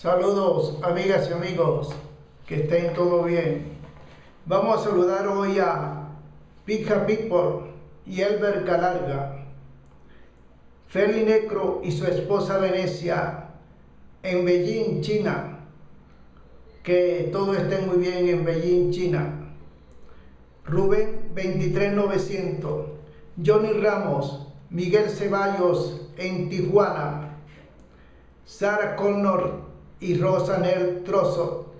Saludos, amigas y amigos, que estén todo bien. Vamos a saludar hoy a Pija People y Elber Galarga, Feli Necro y su esposa Venecia en Beijing, China. Que todo esté muy bien en Beijing, China. Rubén 23900, Johnny Ramos, Miguel Ceballos en Tijuana, Sarah Connor y Rosanel Trozo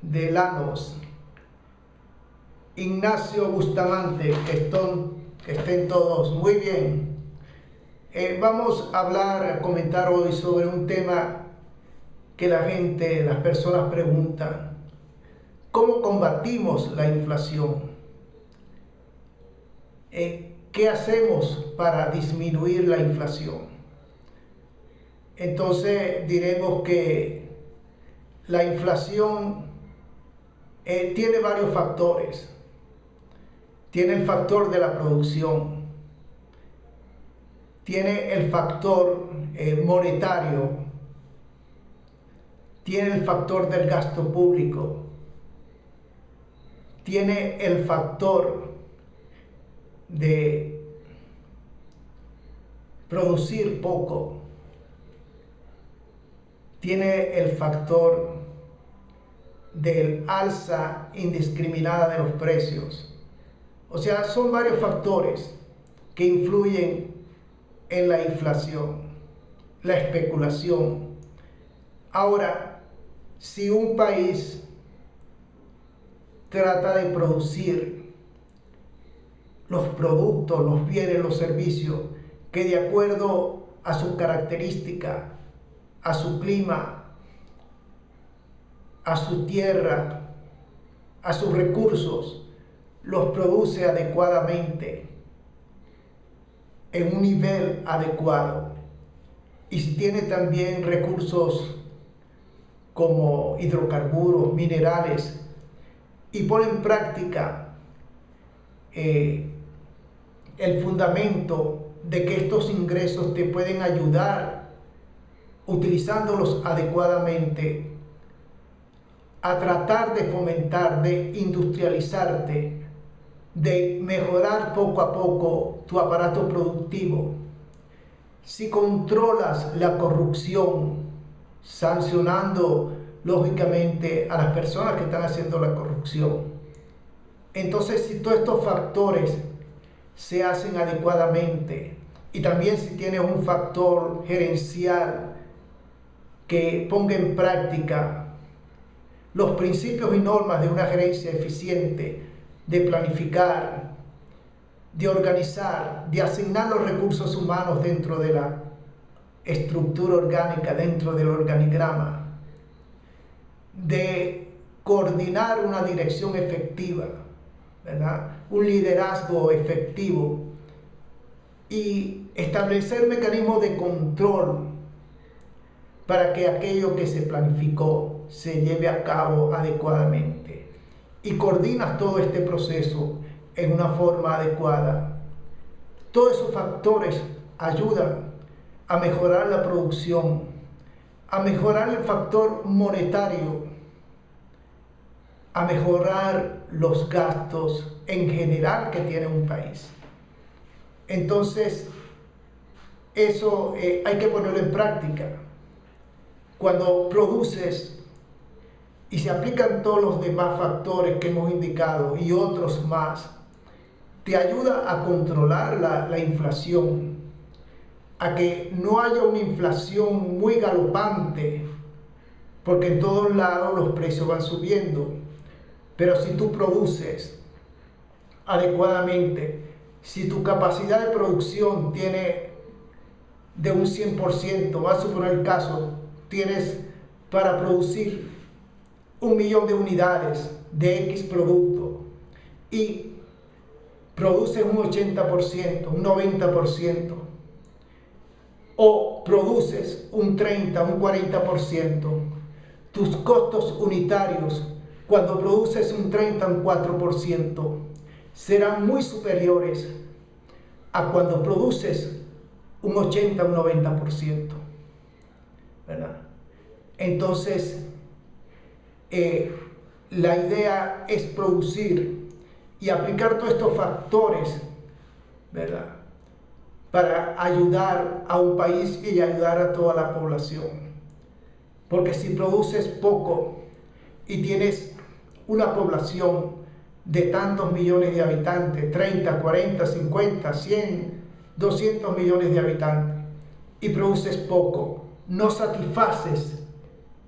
de Lanos, Ignacio Bustamante, que estén todos muy bien. Vamos a comentar hoy sobre un tema que las personas preguntan: ¿cómo combatimos la inflación? ¿Qué hacemos para disminuir la inflación? Entonces diremos que la inflación tiene varios factores. Tiene el factor de la producción, tiene el factor monetario, tiene el factor del gasto público, tiene el factor de producir poco, tiene el factor del alza indiscriminada de los precios. O sea, son varios factores que influyen en la inflación, la especulación. Ahora, si un país trata de producir los productos, los bienes, los servicios que de acuerdo a su característica, a su clima, a su tierra, a sus recursos, los produce adecuadamente, en un nivel adecuado, y si tiene también recursos como hidrocarburos, minerales, y pone en práctica el fundamento de que estos ingresos te pueden ayudar, utilizándolos adecuadamente, a tratar de fomentar, de industrializarte, de mejorar poco a poco tu aparato productivo. Si controlas la corrupción, sancionando lógicamente a las personas que están haciendo la corrupción, entonces si todos estos factores se hacen adecuadamente, y también si tienes un factor gerencial que ponga en práctica los principios y normas de una gerencia eficiente, de planificar, de organizar, de asignar los recursos humanos dentro de la estructura orgánica, dentro del organigrama, de coordinar una dirección efectiva, ¿verdad? Un liderazgo efectivo, y establecer mecanismos de control para que aquello que se planificó se lleve a cabo adecuadamente, y coordinas todo este proceso en una forma adecuada. Todos esos factores ayudan a mejorar la producción, a mejorar el factor monetario, a mejorar los gastos en general que tiene un país. Entonces, eso hay que ponerlo en práctica. Cuando produces y se aplican todos los demás factores que hemos indicado y otros más, te ayuda a controlar la inflación, a que no haya una inflación muy galopante, porque en todos lados los precios van subiendo. Pero si tú produces adecuadamente, si tu capacidad de producción tiene de un 100%, vamos a suponer el caso, tienes para producir 1.000.000 de unidades de X producto y produces un 80%, un 90%, o produces un 30, un 40%, tus costos unitarios cuando produces un 30, un 4%, serán muy superiores a cuando produces un 80, un 90%, ¿verdad? Entonces, la idea es producir y aplicar todos estos factores, ¿verdad?, para ayudar a un país y ayudar a toda la población. Porque si produces poco y tienes una población de tantos millones de habitantes, 30, 40, 50, 100, 200 millones de habitantes, y produces poco, no satisfaces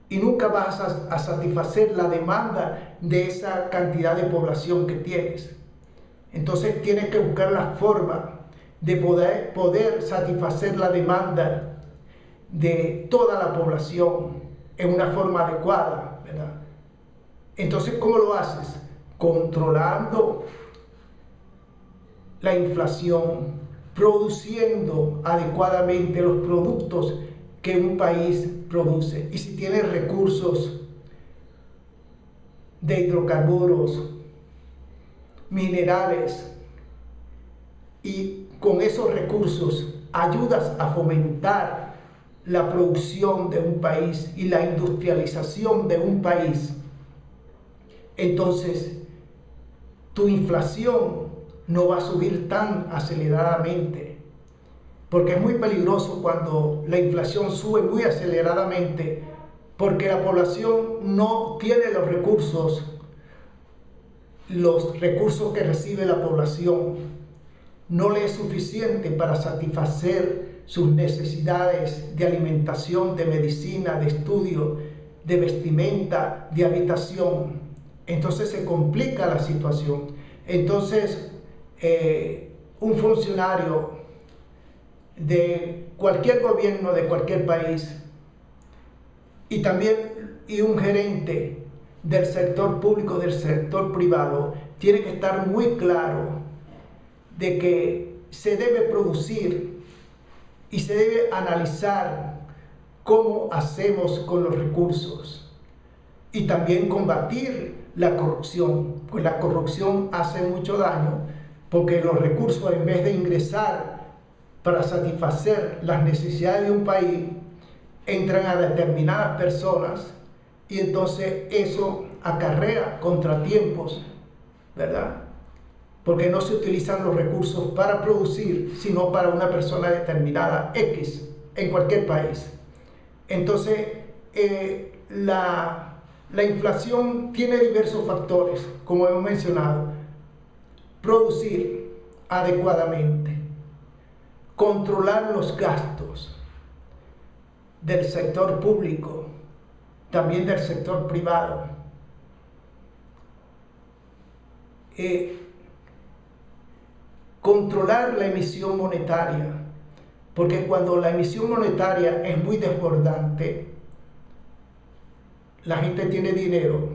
y nunca vas a satisfacer la demanda de esa cantidad de población que tienes. Entonces tienes que buscar la forma de poder satisfacer la demanda de toda la población en una forma adecuada, ¿verdad? Entonces, ¿cómo lo haces? Controlando la inflación, produciendo adecuadamente los productos que un país produce. Y si tienes recursos de hidrocarburos, minerales, y con esos recursos ayudas a fomentar la producción de un país y la industrialización de un país, entonces tu inflación no va a subir tan aceleradamente, porque es muy peligroso cuando la inflación sube muy aceleradamente, porque la población no tiene los recursos que recibe la población, no le es suficiente para satisfacer sus necesidades de alimentación, de medicina, de estudio, de vestimenta, de habitación. Entonces se complica la situación. Entonces, un funcionario de cualquier gobierno, de cualquier país, y un gerente del sector público, del sector privado, tiene que estar muy claro de que se debe producir y se debe analizar cómo hacemos con los recursos y también combatir la corrupción, pues la corrupción hace mucho daño, porque los recursos, en vez de ingresar para satisfacer las necesidades de un país, entran a determinadas personas y entonces eso acarrea contratiempos, ¿verdad? Porque no se utilizan los recursos para producir, sino para una persona determinada, X, en cualquier país. Entonces, la inflación tiene diversos factores, como hemos mencionado. Producir adecuadamente, controlar los gastos del sector público, también del sector privado. Controlar la emisión monetaria, porque cuando la emisión monetaria es muy desbordante, la gente tiene dinero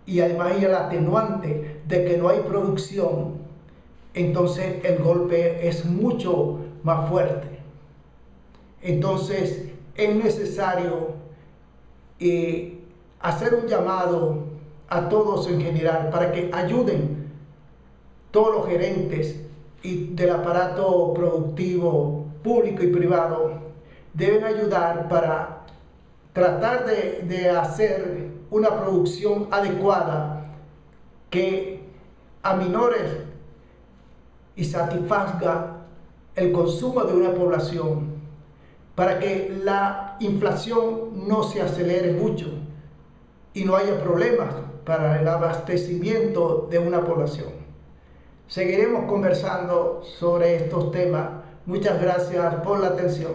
y además hay el atenuante de que no hay producción, entonces el golpe es mucho más fuerte. Entonces es necesario hacer un llamado a todos en general para que ayuden todos los gerentes y del aparato productivo público y privado. Deben ayudar para tratar de hacer una producción adecuada que aminore y satisfaga el consumo de una población, para que la inflación no se acelere mucho y no haya problemas para el abastecimiento de una población. Seguiremos conversando sobre estos temas. Muchas gracias por la atención.